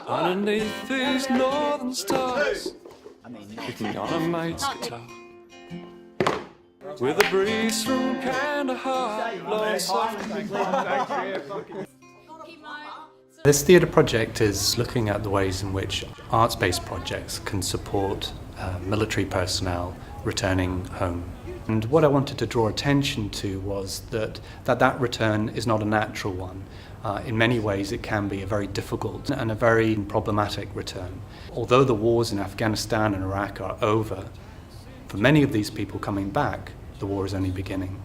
underneath these northern stars, picking on a mate's guitar. With a breeze from Kandahar blowing softly. This theatre project is looking at the ways in which arts-based projects can support military personnel returning home. And what I wanted to draw attention to was that return is not a natural one. In many ways it can be a very difficult and a very problematic return. Although the wars in Afghanistan and Iraq are over, for many of these people coming back, the war is only beginning.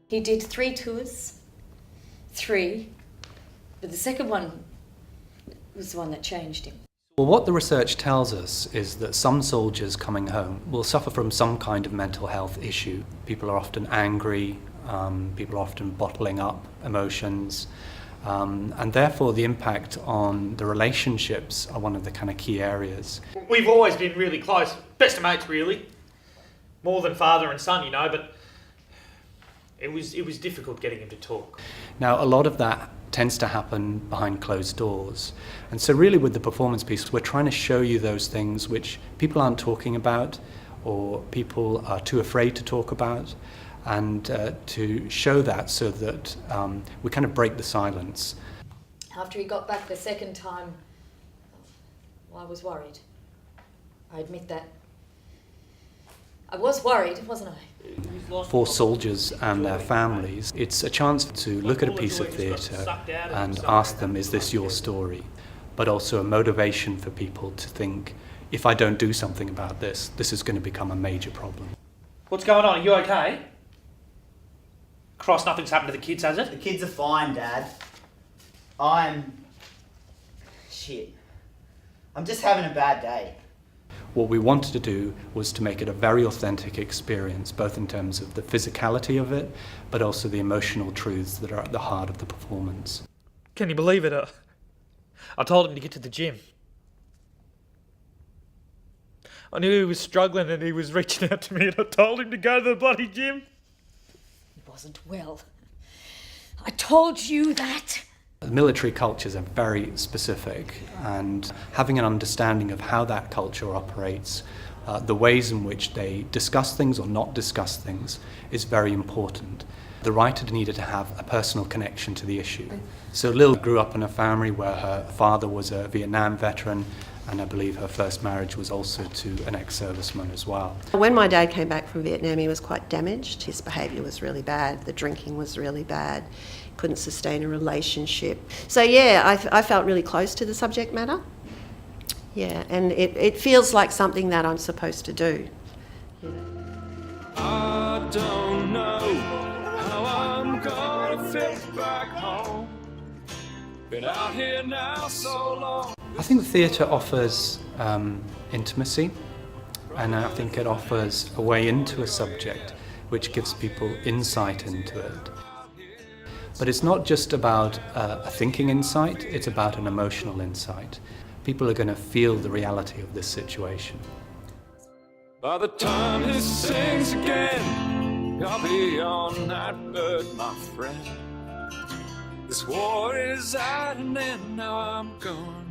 He did 3 tours, 3, but the second one was the one that changed him. Well, what the research tells us is that some soldiers coming home will suffer from some kind of mental health issue. People are often angry, people are often bottling up emotions, and therefore the impact on the relationships are one of the kind of key areas. We've always been really close, best of mates really. More than father and son, you know, but it was difficult getting him to talk. Now, a lot of that tends to happen behind closed doors. And so really with the performance piece, we're trying to show you those things which people aren't talking about or people are too afraid to talk about, and to show that so that we kind of break the silence. After he got back the second time, well, I was worried. I admit that. I was worried, wasn't I? For soldiers and their families, it's a chance to look at a piece of theatre and ask them, is this your story? But also a motivation for people to think, if I don't do something about this, this is going to become a major problem. What's going on? Are you okay? Cross, nothing's happened to the kids, has it? The kids are fine, Dad. Shit. I'm just having a bad day. What we wanted to do was to make it a very authentic experience, both in terms of the physicality of it, but also the emotional truths that are at the heart of the performance. Can you believe it? I told him to get to the gym. I knew he was struggling and he was reaching out to me, and I told him to go to the bloody gym. He wasn't well. I told you that. The military cultures are very specific, and having an understanding of how that culture operates, the ways in which they discuss things or not discuss things, is very important. The writer needed to have a personal connection to the issue. So Lil grew up in a family where her father was a Vietnam veteran, and I believe her first marriage was also to an ex-serviceman as well. When my dad came back from Vietnam, he was quite damaged. His behaviour was really bad, the drinking was really bad, couldn't sustain a relationship. So yeah, I felt really close to the subject matter. Yeah, and it feels like something that I'm supposed to do. I don't know how I'm gonna fit back home. Been out here now so long. I think theatre offers intimacy, and I think it offers a way into a subject which gives people insight into it. But it's not just about a thinking insight, it's about an emotional insight. People are going to feel the reality of this situation. By the time he sings again, I'll be on that bird, my friend. This war is at an end, now I'm gone.